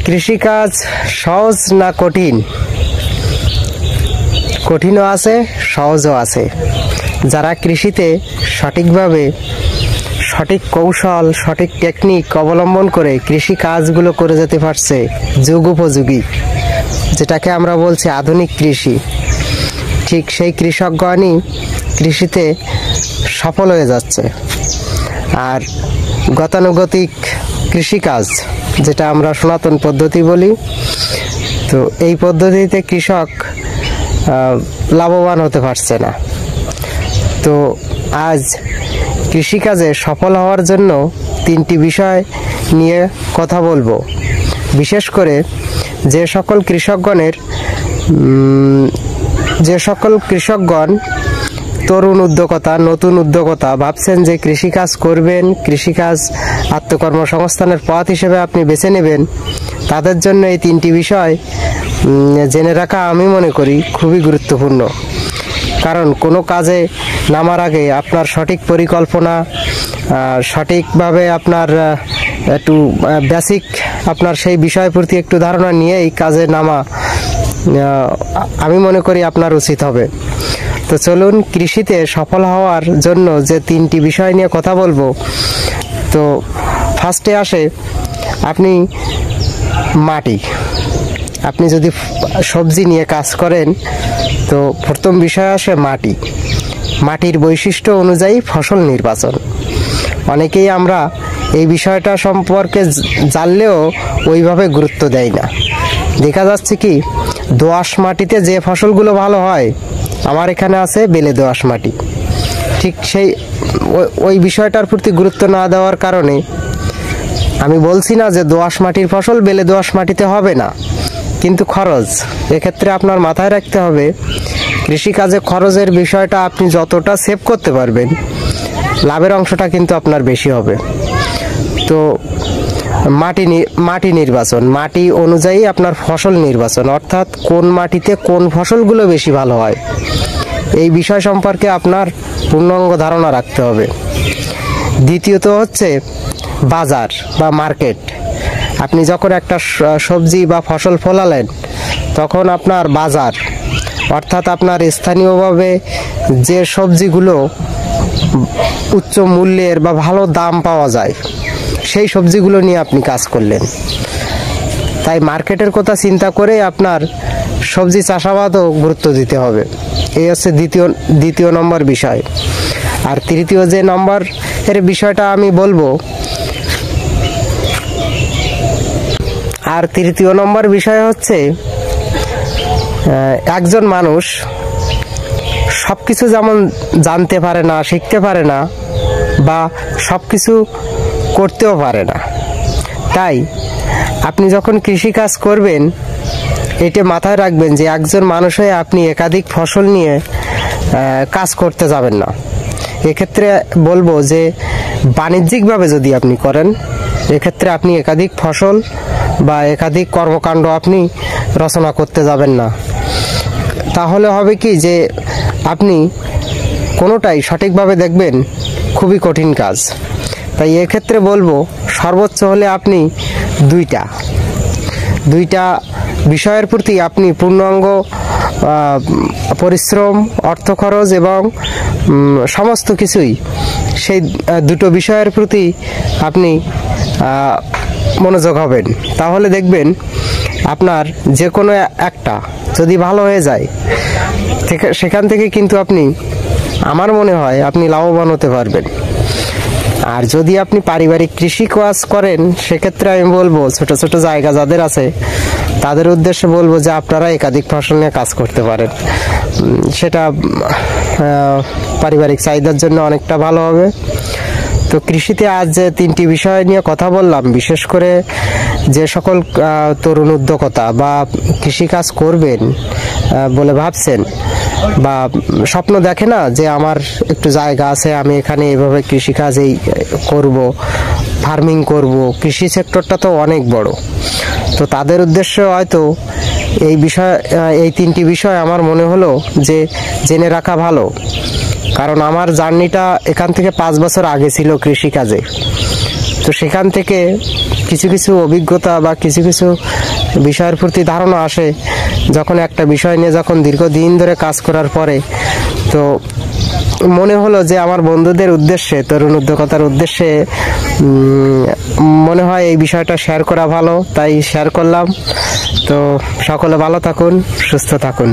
কৃষিকাজ সহজ না কঠিন? কঠিনও আছে, সহজও আছে। যারা কৃষিতে সঠিকভাবে সঠিক কৌশল, সঠিক টেকনিক অবলম্বন করে কৃষি কাজগুলো করে যেতে পারছে, যুগ উপযোগী, যেটাকে আমরা বলছি আধুনিক কৃষি, ঠিক সেই কৃষকগণই কৃষিতে সফল হয়ে যাচ্ছে। আর গতানুগতিক কৃষিকাজ, যেটা আমরা সনাতন পদ্ধতি বলি, তো এই পদ্ধতিতে কৃষক লাভবান হতে পারছে না। তো আজ কৃষিকাজে সফল হওয়ার জন্য 3টি বিষয় নিয়ে কথা বলবো। বিশেষ করে যে সকল কৃষকগণ তরুণ উদ্যোক্তা, নতুন উদ্যোক্তা ভাবছেন যে কৃষিকাজ করবেন, কৃষিকাজ আত্মকর্মসংস্থানের পথ হিসেবে আপনি বেছে নেবেন, তাদের জন্য এই 3টি বিষয় জেনে রাখা আমি মনে করি খুবই গুরুত্বপূর্ণ। কারণ কোনো কাজে নামার আগে আপনার সঠিক পরিকল্পনা, সঠিকভাবে আপনার একটু বেসিক আপনার সেই বিষয়ের প্রতি একটু ধারণা নিয়েই কাজে নামা আমি মনে করি আপনার উচিত হবে। তো চলুন কৃষিতে সফল হওয়ার জন্য যে 3টি বিষয় নিয়ে কথা বলবো। তো ফার্স্টে আসে আপনি মাটি। আপনি যদি সবজি নিয়ে কাজ করেন তো প্রথম বিষয় আসে মাটি। মাটির বৈশিষ্ট্য অনুযায়ী ফসল নির্বাচন। অনেকেই আমরা এই বিষয়টা সম্পর্কে জানলেও ওইভাবে গুরুত্ব দেয় না। দেখা যাচ্ছে কি, দোআঁশ মাটিতে যে ফসলগুলো ভালো হয়, আমার এখানে আছে বেলে দোআঁশ মাটি, ঠিক সেই ওই বিষয়টার প্রতি গুরুত্ব না দেওয়ার কারণে আমি বলছি না যে দোআঁশ মাটির ফসল বেলে দোআঁশ মাটিতে হবে না, কিন্তু খরচ, এক্ষেত্রে আপনার মাথায় রাখতে হবে কৃষিকাজে খরচের বিষয়টা আপনি যতটা সেভ করতে পারবেন, লাভের অংশটা কিন্তু আপনার বেশি হবে। তো মাটি নির্বাচন, মাটি অনুযায়ী আপনার ফসল নির্বাচন, অর্থাৎ কোন মাটিতে কোন ফসলগুলো বেশি ভালো হয়, এই বিষয় সম্পর্কে আপনার পূর্ণাঙ্গ ধারণা রাখতে হবে। দ্বিতীয়ত হচ্ছে বাজার বা মার্কেট। আপনি যখন একটা সবজি বা ফসল ফলালেন, তখন আপনার বাজার, অর্থাৎ আপনার স্থানীয়ভাবে যে সবজিগুলো উচ্চ মূল্যের বা ভালো দাম পাওয়া যায়, সেই সবজিগুলো নিয়ে আপনি কাজ করলেন। তাই মার্কেটের কথা চিন্তা করে আপনার সবজি চাষাবাদও গুরুত্ব দিতে হবে। এই হচ্ছে দ্বিতীয় নম্বর বিষয়। আর তৃতীয় যে নম্বর এর বিষয়টা আমি বলবো, আর তৃতীয় নম্বর বিষয় হচ্ছে একজন মানুষ সব কিছু যেমন জানতে পারে না, শিখতে পারে না, বা সব কিছু করতেও পারে না। তাই আপনি যখন কৃষিকাজ করবেন, এটা মাথায় রাখবেন যে একজন মানুষ হয়ে আপনি একাধিক ফসল নিয়ে কাজ করতে যাবেন না। এক্ষেত্রে বলবো যে বাণিজ্যিকভাবে যদি আপনি করেন, এক্ষেত্রে আপনি একাধিক ফসল বা একাধিক কর্মকাণ্ড আপনি রচনা করতে যাবেন না। তাহলে হবে কি যে আপনি কোনোটাই সঠিকভাবে দেখবেন খুবই কঠিন কাজ। তাই এক্ষেত্রে বলবো সর্বোচ্চ হলে আপনি দুইটা বিষয়ের প্রতি আপনি পূর্ণাঙ্গ পরিশ্রম, অর্থ খরচ এবং সমস্ত কিছুই সেই দুটো বিষয়ের প্রতি আপনি মনোযোগ হবেন। তাহলে দেখবেন আপনার যে কোনো একটা যদি ভালো হয়ে যায়, সেখান থেকে কিন্তু আপনি, আমার মনে হয় আপনি লাভবান হতে পারবেন। আর যদি আপনি পারিবারিক কৃষি কাজ করেন, সেক্ষেত্রে আমি বলবো ছোট ছোট জায়গা যাদের আছে তাদের উদ্দেশ্যে বলবো যে আপনারা একাধিক ফসল নিয়ে কাজ করতে পারেন। সেটা পারিবারিক চাহিদার জন্য অনেকটা ভালো হবে। তো কৃষিতে আজ যে 3টি বিষয় নিয়ে কথা বললাম, বিশেষ করে যে সকল তরুণ উদ্যোক্তা বা কৃষিকাজ করবেন বলে ভাবছেন বা স্বপ্ন দেখে না যে আমার একটু জায়গা আছে, আমি এখানে এভাবে কৃষিকাজ এই করব, ফার্মিং করব, কৃষি সেক্টরটা তো অনেক বড়। তো তাদের উদ্দেশ্যে হয়তো এই 3টি বিষয় আমার মনে হলো যে জেনে রাখা ভালো। কারণ আমার জার্নিটা এখান থেকে 5 বছর আগে ছিল কৃষিকাজে। তো সেখান থেকে কিছু কিছু অভিজ্ঞতা বা কিছু কিছু বিষয়ের প্রতি ধারণা আসে যখন একটা বিষয় নিয়ে যখন দীর্ঘদিন ধরে কাজ করার পরে। তো মনে হলো যে আমার বন্ধুদের উদ্দেশ্যে, তরুণ উদ্যোক্তার উদ্দেশ্যে মনে হয় এই বিষয়টা শেয়ার করা ভালো, তাই শেয়ার করলাম। তো সকলে ভালো থাকুন, সুস্থ থাকুন।